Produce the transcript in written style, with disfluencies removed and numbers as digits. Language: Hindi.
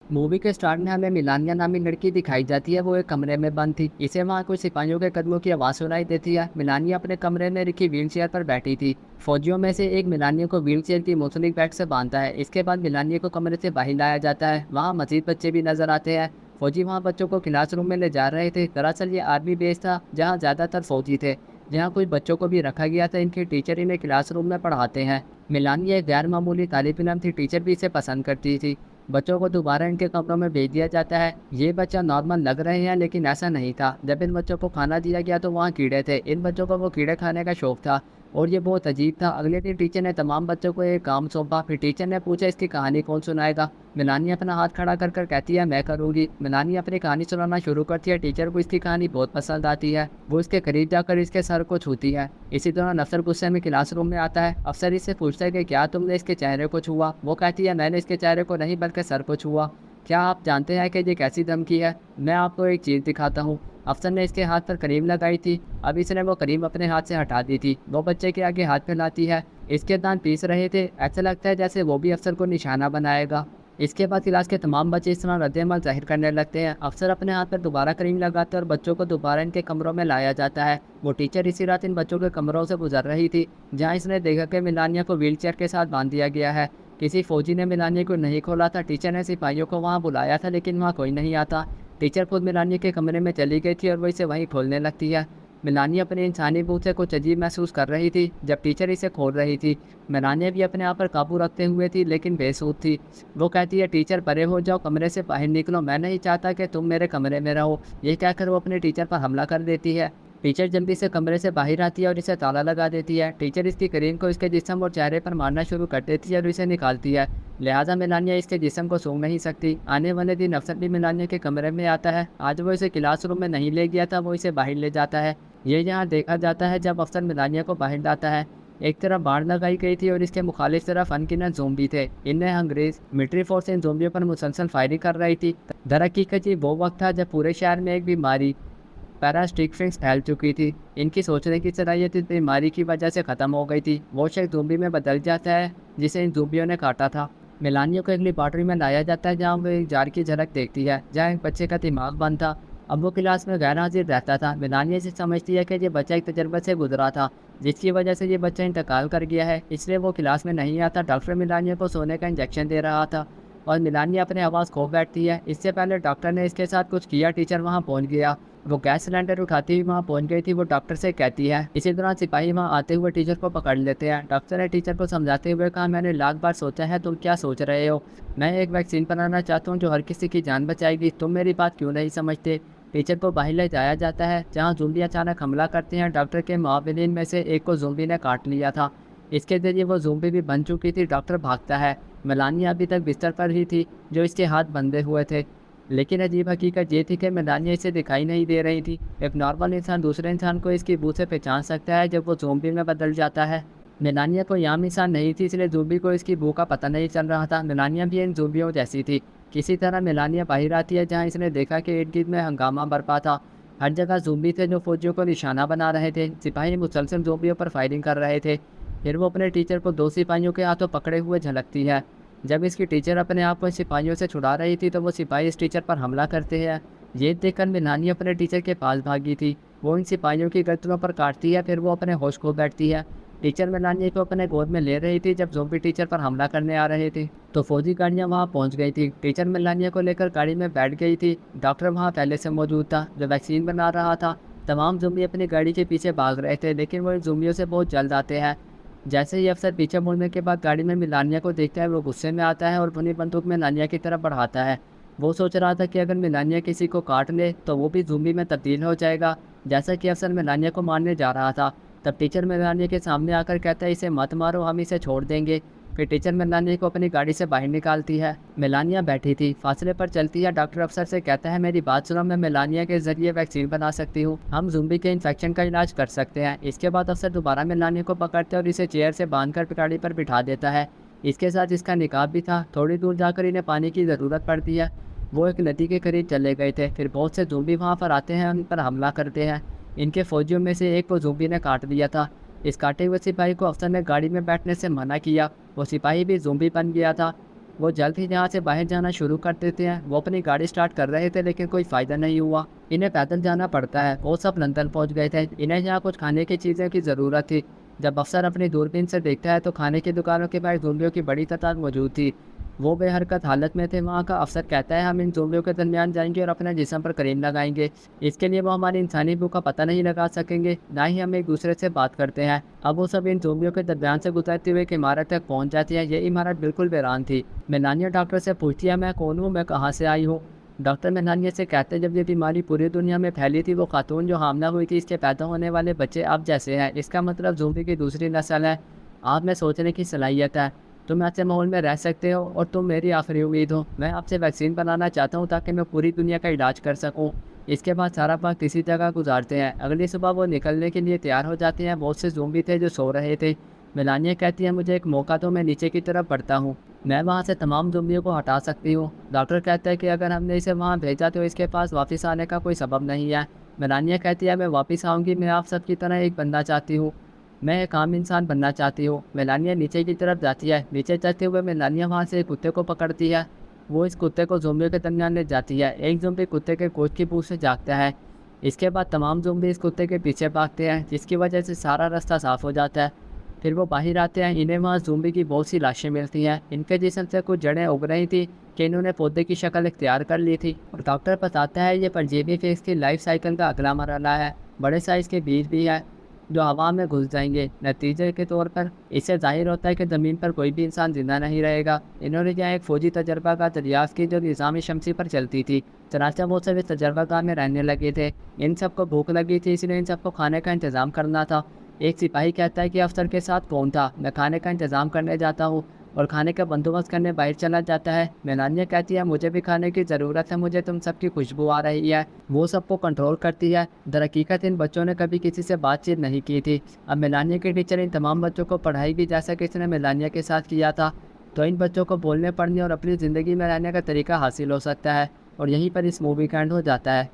मूवी के स्टार्ट में हमें मिलानिया नामी लड़की दिखाई जाती है। वो एक कमरे में बंद थी। इसे वहाँ कुछ सिपाहियों के कदमों की आवाज़ सुनाई देती है। मिलानिया अपने कमरे में रखी व्हीलचेयर पर बैठी थी। फौजियों में से एक मिलानिया को व्हीलचेयर की मुसलिक बेल्ट से बांधता है। इसके बाद मिलानिया को कमरे से बाहर लाया जाता है। वहाँ मजीद बच्चे भी नजर आते हैं। फौजी वहाँ बच्चों को क्लासरूम में ले जा रहे थे। दरअसल ये आर्मी बेस था जहाँ ज़्यादातर फौजी थे। जहाँ कुछ बच्चों को भी रखा गया था। इनके टीचर इन्हें क्लासरूम में पढ़ाते हैं। मिलानिया एक गैर मामूली तालिब इल्म थी। टीचर भी इसे पसंद करती थी। बच्चों को दोबारा इनके कमरों में भेज दिया जाता है। ये बच्चा नॉर्मल लग रहे हैं लेकिन ऐसा नहीं था। जब इन बच्चों को खाना दिया गया तो वहाँ कीड़े थे। इन बच्चों को वो कीड़े खाने का शौक था और ये बहुत अजीब था। अगले दिन टीचर ने तमाम बच्चों को एक काम सौंपा। फिर टीचर ने पूछा इसकी कहानी कौन सुनाएगा। मिलानी अपना हाथ खड़ा कर कर कहती है मैं करूँगी। मिलानी अपनी कहानी सुनाना शुरू करती है। टीचर को इसकी कहानी बहुत पसंद आती है। वो इसके करीब जाकर इसके सर को छूती है। इसी दौरान अफसर गुस्से में क्लासरूम में आता है। अफसर इससे पूछता है कि क्या तुमने इसके चेहरे को छुआ। वो कहती है मैंने इसके चेहरे को नहीं बल्कि सर को छुआ। क्या आप जानते हैं कि ये कैसी धमकी है? मैं आपको एक चीज़ दिखाता हूँ। अफसर ने इसके हाथ पर करीम लगाई थी। अब इसने वो करीम अपने हाथ से हटा दी थी। वो बच्चे के आगे हाथ फैलाती है। इसके दांत पीस रहे थे। ऐसा लगता है जैसे वो भी अफसर को निशाना बनाएगा। इसके बाद क्लास के तमाम बच्चे इस तरह रद्द-ए-अमल ज़ाहिर करने लगते हैं। अफसर अपने हाथ पर दोबारा करीम लगाते हैं और बच्चों को दोबारा इनके कमरों में लाया जाता है। वो टीचर इसी रात इन बच्चों के कमरों से गुजर रही थी जहाँ इसने देखा कि मिलानिया को व्हीलचेयर के साथ बांध दिया गया है। किसी फौजी ने मिलानिया को नहीं खोला था। टीचर ने सिपाहियों को वहाँ बुलाया था लेकिन वहाँ कोई नहीं आता। टीचर खुद मिलानिया के कमरे में चली गई थी और वो इसे वहीं खोलने लगती है। मिलानिया अपनी इंसानी बूथ से कुछ अजीब महसूस कर रही थी जब टीचर इसे खोल रही थी। मिलानिया भी अपने आप पर काबू रखते हुए थी लेकिन बेसुध थी। वो कहती है टीचर परे हो जाओ, कमरे से बाहर निकलो, मैं नहीं चाहता कि तुम मेरे कमरे में रहो। ये कहकर वो अपने टीचर पर हमला कर देती है। टीचर जल्दी से कमरे से बाहर आती है और इसे ताला लगा देती है। टीचर इसकी करीम को इसके जिस्म और चेहरे पर मारना शुरू कर देती है और इसे निकालती है। लिहाजा मिलानिया इसके जिस्म को सूंघ नहीं सकती। आने वाले दिन अफसर भी मिलानिया के कमरे में आता है। आज वो इसे क्लासरूम में नहीं ले गया था, वो इसे बाहर ले जाता है। ये यहाँ देखा जाता है जब अफसर मिलानिया को बाहर लाता है। एक तरफ बाढ़ लगाई गई थी और इसके मुखालिफ तरफ अनगिनत ज़ोंबी थे। इनमें अंग्रेज मिलिट्री फोर्स इन ज़ोंबियों पर मुसलसल फायरिंग कर रही थी। दरहकीकत ये वो वक्त था जब पूरे शहर में एक बीमारी पैरास्टिकफिंक्स फैल चुकी थी। इनकी सोचने की सलाहियत इस बीमारी की वजह से ख़त्म हो गई थी। वो शख्स ज़ोंबी में बदल जाता है जिसे इन ज़ोंबियों ने काटा था। मिलानिया को एक लेबॉर्ट्री में लाया जाता है जहाँ वो एक जार की झलक देखती है जहाँ एक बच्चे का दिमाग बंद था। अब वो क्लास में गैर हाजिर रहता था। मिलानिया से समझती है कि ये बच्चा एक तजर्बे से गुजरा था जिसकी वजह से ये बच्चा इंतकाल कर गया है, इसलिए वो क्लास में नहीं आता। डॉक्टर मिलानिया को सोने का इंजेक्शन दे रहा था और मिलानिया अपने आवाज़ खो बैठती है। इससे पहले डॉक्टर ने इसके साथ कुछ किया। टीचर वहाँ पहुँच गया। वो गैस सिलेंडर उठाती हुई वहाँ पहुँच गई थी। वो डॉक्टर से कहती है। इसी दौरान सिपाही वहाँ आते हुए टीचर को पकड़ लेते हैं। डॉक्टर ने टीचर को समझाते हुए कहा मैंने लाख बार सोचा है, तुम क्या सोच रहे हो? मैं एक वैक्सीन बनाना चाहता हूँ जो हर किसी की जान बचाएगी। तुम मेरी बात क्यों नहीं समझते? टीचर को बाहर ले जाया जाता है जहाँ ज़ोंबी अचानक हमला करते हैं। डॉक्टर के मुआविनीन में से एक को ज़ोंबी ने काट लिया था। इसके ज़रिए वो ज़ोंबी भी बन चुकी थी। डॉक्टर भागता है। मेलानिया अभी तक बिस्तर पर ही थी जो इसके हाथ बंधे हुए थे। लेकिन अजीब हकीकत ये थी कि मेलानिया इसे दिखाई नहीं दे रही थी। एक नॉर्मल इंसान दूसरे इंसान को इसकी बू से पहचान सकता है जब वो ज़ोंबी में बदल जाता है। मेलानिया कोई आम इंसान नहीं थी इसलिए ज़ोंबी को इसकी बू का पता नहीं चल रहा था। मेलानिया भी इन ज़ोंबियों जैसी थी। किसी तरह मेलानिया बाहर आती है जहाँ इसने देखा कि इर्द गिर्द में हंगामा बरपा था। हर जगह ज़ोंबी थे जो फौजियों को निशाना बना रहे थे। सिपाही मुसलसल ज़ोंबियों पर फायरिंग कर रहे थे। फिर वो अपने टीचर को दो सिपाहियों के हाथों पकड़े हुए झलकती है। जब इसकी टीचर अपने आप को सिपाहियों से छुड़ा रही थी तो वो सिपाही इस टीचर पर हमला करते हैं। ये देखकर मिलानिया अपने टीचर के पास भागी थी। वो इन सिपाहियों की गर्दनों पर काटती है। फिर वो अपने होश खो बैठती है। टीचर मिलानिया को अपने गोद में ले रही थी जब ज़ोंबी टीचर पर हमला करने आ रहे थे तो फौजी गाड़ियाँ वहाँ पहुँच गई थी। टीचर मिलानिया को लेकर गाड़ी में बैठ गई थी। डॉक्टर वहाँ पहले से मौजूद था जो वैक्सीन बना रहा था। तमाम ज़ोंबी अपनी गाड़ी के पीछे भाग रहे थे लेकिन वो इन ज़ोंबियों से बहुत जल्द आते हैं। जैसे ही अफसर पीछे मुड़ने के बाद गाड़ी में मिलानिया को देखता है वो गुस्से में आता है और अपनी बंदूक मिलानिया की तरफ बढ़ाता है। वो सोच रहा था कि अगर मिलानिया किसी को काट ले तो वो भी ज़ोंबी में तब्दील हो जाएगा जैसा कि अफसर मिलानिया को मारने जा रहा था। तब टीचर मिलानिया के सामने आकर कहता है इसे मत मारो, हम इसे छोड़ देंगे। फिर टीचर मिलानिया को अपनी गाड़ी से बाहर निकालती है। मिलानिया बैठी थी, फासले पर चलती है। डॉक्टर अफसर से कहता है मेरी बात सुनो, मैं मिलानिया के जरिए वैक्सीन बना सकती हूँ, हम ज़ोंबी के इन्फेक्शन का इलाज कर सकते हैं। इसके बाद अफसर दोबारा मिलानिया को पकड़ते और इसे चेयर से बांधकर गाड़ी पर बिठा देता है। इसके साथ इसका निकाब भी था। थोड़ी दूर जाकर इन्हें पानी की ज़रूरत पड़ती है। वो एक नदी के करीब चले गए थे। फिर बहुत से ज़ोंबी वहाँ पर आते हैं, उन पर हमला करते हैं। इनके फौजियों में से एक को ज़ोंबी ने काट दिया था। इस काटे हुए सिपाही को अफसर ने गाड़ी में बैठने से मना किया। वो सिपाही भी ज़ोंबी बन गया था। वो जल्द ही यहाँ से बाहर जाना शुरू कर देते हैं। वो अपनी गाड़ी स्टार्ट कर रहे थे लेकिन कोई फ़ायदा नहीं हुआ। इन्हें पैदल जाना पड़ता है। वो सब लंदन पहुँच गए थे। इन्हें यहाँ कुछ खाने की चीज़ें की ज़रूरत थी। जब अफसर अपनी दूरबीन से देखता है तो खाने की दुकानों के बाहर ज़ोंबियों की बड़ी तादाद मौजूद थी। वो बेहरकत हालत में थे। वहाँ का अफसर कहता है हम इन ज़ोंबियों के दरमियान जाएंगे और अपने जिस्म पर करीन लगाएंगे। इसके लिए वो हमारी इंसानी भूख का पता नहीं लगा सकेंगे, ना ही हम एक दूसरे से बात करते हैं। अब वो सब इन ज़ोंबियों के दरमियान से गुजरती हुई एक इमारत तक पहुँच जाती है। ये इमारत बिल्कुल वीरान थी। मेलानिया डॉक्टर से पूछती है मैं कौन हूँ, मैं कहाँ से आई हूँ। डॉक्टर मेलानिया से कहते हैं जब ये बीमारी पूरी दुनिया में फैली थी वो खातून जो हामला हुई थी इसके पैदा होने वाले बच्चे आप जैसे हैं। इसका मतलब ज़ोंबी की दूसरी नस्ल है। आप में सोचने की सलाहियत है। तुम ऐसे माहौल में रह सकते हो और तुम मेरी आखिरी उम्मीद हो। मैं आपसे वैक्सीन बनाना चाहता हूँ ताकि मैं पूरी दुनिया का इलाज कर सकूँ। इसके बाद सारा वक्त इसी जगह गुजारते हैं। अगली सुबह वो निकलने के लिए तैयार हो जाते हैं। बहुत से ज़ोंबी थे जो सो रहे थे। मेलानिया कहती है मुझे एक मौका दो, मैं नीचे की तरफ बढ़ता हूँ। मैं वहाँ से तमाम ज़ोंबियों को हटा सकती हूँ। डॉक्टर कहता है कि अगर हमने इसे वहाँ भेजा तो इसके पास वापस आने का कोई सबब नहीं है। मेलानिया कहती है मैं वापस आऊँगी, मैं आप सब की तरह एक बनना चाहती हूँ। मैं एक आम इंसान बनना चाहती हूँ। मेलानिया नीचे की तरफ जाती है। नीचे चलते हुए मेलानिया वहाँ से एक कुत्ते को पकड़ती है। वो इस कुत्ते को ज़ोंबियों के दरमियान ले जाती है। एक ज़ोंबी कुत्ते के कोच की पूँछ से जागता है। इसके बाद तमाम ज़ोंबी इस कुत्ते के पीछे भागते हैं जिसकी वजह से सारा रास्ता साफ़ हो जाता है। फिर वो बाहर आते हैं। इन्हें वहाँ ज़ोंबी की बहुत सी लाशें मिलती हैं। इनके जिस्म से कुछ जड़ें उग रही थी कि इन्होंने पौधे की शक्ल इख्तियार कर ली थी। और डॉक्टर बताता है ये परजीवी फेस की लाइफ साइकिल का अगला मरहला है। बड़े साइज़ के बीज भी है जो हवा में घुस जाएंगे। नतीजे के तौर पर इससे जाहिर होता है कि ज़मीन पर कोई भी इंसान जिंदा नहीं रहेगा। इन्होंने यहाँ एक फ़ौजी तजर्बा का दरियाफ़्त की जो निज़ाम शमसी पर चलती थी। चनाचा वो सब इस तजर्बागाह में रहने लगे थे। इन सबको भूख लगी थी इसलिए इन सबको खाने का इंतज़ाम करना था। एक सिपाही कहता है कि अफसर के साथ कौन था, मैं खाने का इंतज़ाम करने जाता हूँ। और खाने का बंदोबस्त करने बाहर चला जाता है। मेलानिया कहती है मुझे भी खाने की ज़रूरत है, मुझे तुम सबकी खुशबू आ रही है। वो सबको कंट्रोल करती है। दरहकीकत इन बच्चों ने कभी किसी से बातचीत नहीं की थी। अब मेलानिया के टीचर इन तमाम बच्चों को पढ़ाई भी जैसा कि इसने मेलानिया के साथ किया था। तो इन बच्चों को बोलने पढ़ने और अपनी ज़िंदगी में रहने का तरीका हासिल हो सकता है। और यहीं पर इस मूवी का एंड हो जाता है।